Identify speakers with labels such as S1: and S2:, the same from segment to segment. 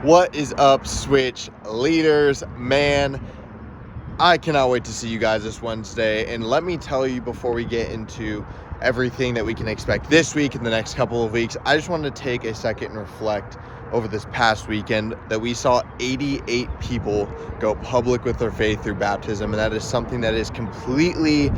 S1: What is up, Switch leaders? Man, I cannot wait to see you guys this Wednesday. And let me tell you, before we get into everything that we can expect this week and the next couple of weeks, I just wanted to take a second and reflect over this past weekend that we saw 88 people go public with their faith through baptism. And that is something that is completely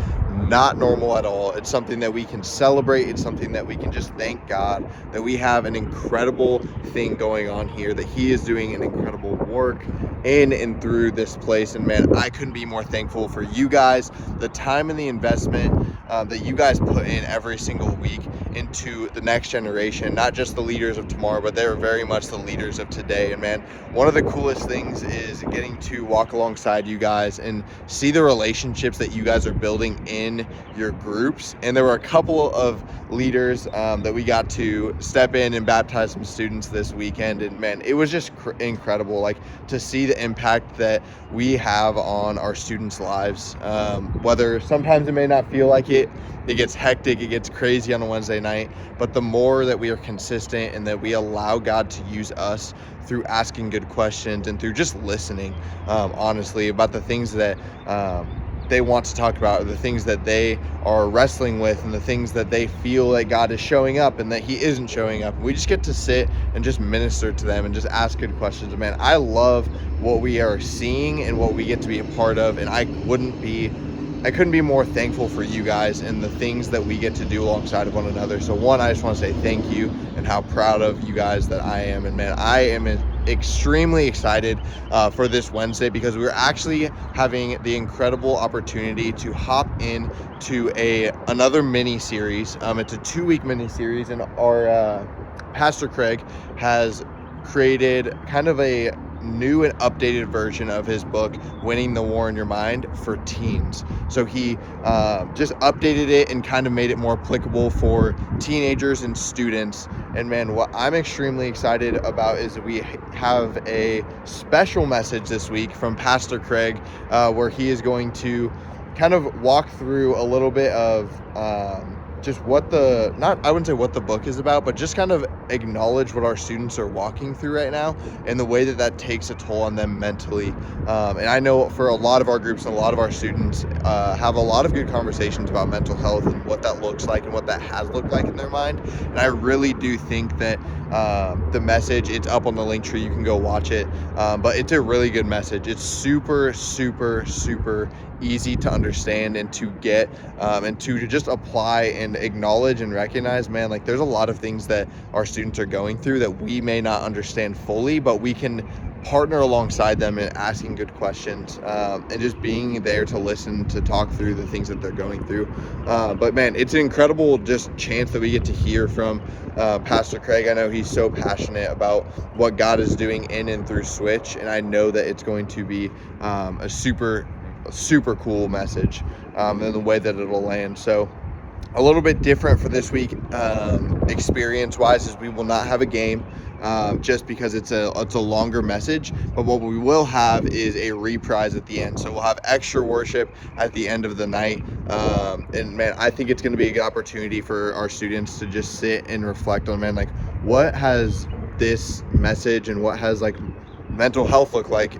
S1: not normal at all. It's something that we can celebrate. It's something that we can just thank God that we have an incredible thing going on here, that He is doing an incredible work in and through this place. And man, I couldn't be more thankful for you guys, the time and the investment that you guys put in every single week into the next generation, not just the leaders of tomorrow, but they're very much the leaders of today. And man, one of the coolest things is getting to walk alongside you guys and see the relationships that you guys are building in your groups. And there were a couple of leaders that we got to step in and baptize some students this weekend. And man, it was just incredible, like to see the impact that we have on our students' lives. Whether sometimes it may not feel like it gets hectic, it gets crazy on a Wednesday night, but the more that we are consistent and that we allow God to use us through asking good questions and through just listening, honestly, about the things that they want to talk about, or the things that they are wrestling with, and the things that they feel that God is showing up and that He isn't showing up. We just get to sit and just minister to them and just ask good questions. And man, I love what we are seeing and what we get to be a part of, and I couldn't be more thankful for you guys and the things that we get to do alongside of one another. So one, I just want to say thank you and how proud of you guys that I am. And man, I am extremely excited for this Wednesday, because we're actually having the incredible opportunity to hop in to another mini series. It's a 2-week mini series, and our Pastor Craig has created kind of a new and updated version of his book, Winning the War in Your Mind, for teens. So he just updated it and kind of made it more applicable for teenagers and students. And man, what I'm extremely excited about is that we have a special message this week from Pastor Craig, where he is going to kind of walk through a little bit of just I wouldn't say what the book is about, but just kind of acknowledge what our students are walking through right now and the way that takes a toll on them mentally. And I know for a lot of our groups and a lot of our students have a lot of good conversations about mental health and what that looks like and what that has looked like in their mind. And I really do think that the message, it's up on the link tree, you can go watch it, but it's a really good message. It's super, super, super easy to understand and to get and to just apply and acknowledge and recognize, man, like there's a lot of things that our students are going through that we may not understand fully, but we can partner alongside them in asking good questions and just being there to listen, to talk through the things that they're going through. But man, it's an incredible just chance that we get to hear from Pastor Craig. I know he's so passionate about what God is doing in and through Switch, and I know that it's going to be a super cool message and the way that it'll land. So a little bit different for this week experience wise is we will not have a game just because it's a longer message, but what we will have is a reprise at the end. So we'll have extra worship at the end of the night, and man, I think it's going to be a good opportunity for our students to just sit and reflect on, man, like what has this message and what has like mental health look like.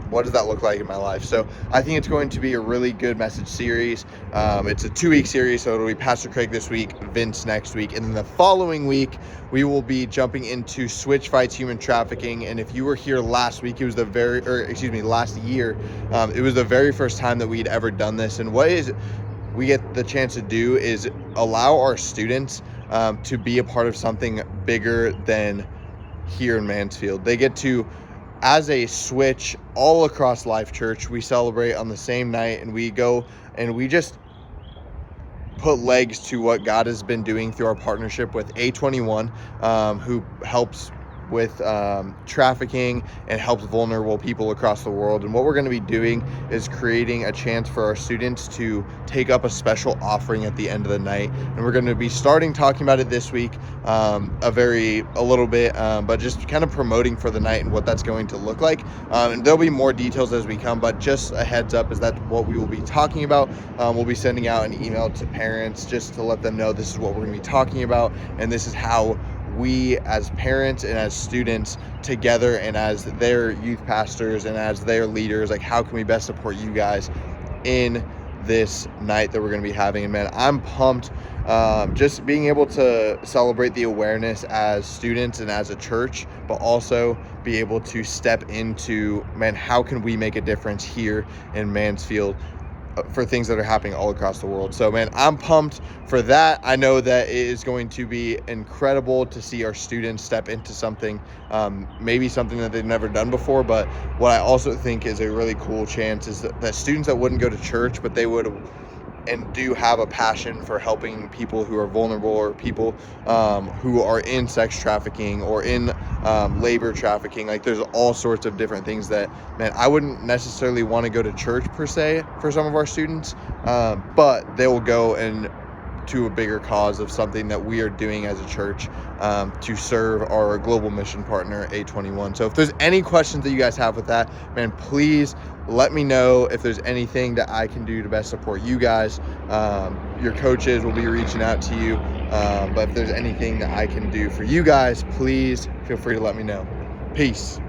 S1: What does that look like in my life? So I think it's going to be a really good message series. It's a 2-week series, so it'll be Pastor Craig this week, Vince next week, and then the following week we will be jumping into Switch Fights Human Trafficking. And if you were here last week, last year, it was the very first time that we'd ever done this. And what we get the chance to do is allow our students to be a part of something bigger than here in Mansfield. They get to, as a Switch all across Life Church, we celebrate on the same night, and we go and we just put legs to what God has been doing through our partnership with A21, who helps with trafficking and helps vulnerable people across the world. And what we're going to be doing is creating a chance for our students to take up a special offering at the end of the night. And we're going to be starting talking about it this week, a little bit, but just kind of promoting for the night and what that's going to look like. And there'll be more details as we come, but just a heads up is that's what we will be talking about. We'll be sending out an email to parents just to let them know this is what we're going to be talking about, and this is how we as parents and as students together and as their youth pastors and as their leaders, like how can we best support you guys in this night that we're going to be having. And man, I'm pumped, just being able to celebrate the awareness as students and as a church, but also be able to step into, man, how can we make a difference here in Mansfield for things that are happening all across the world. So man, I'm pumped for that. I know that it is going to be incredible to see our students step into something, maybe something that they've never done before. But what I also think is a really cool chance is that students that wouldn't go to church, but they would and do have a passion for helping people who are vulnerable, or people who are in sex trafficking or in labor trafficking. Like there's all sorts of different things that, man, I wouldn't necessarily want to go to church per se for some of our students, but they will go and to a bigger cause of something that we are doing as a church to serve our global mission partner, A21. So if there's any questions that you guys have with that, man, please let me know if there's anything that I can do to best support you guys. Your coaches will be reaching out to you, but if there's anything that I can do for you guys, please feel free to let me know. Peace.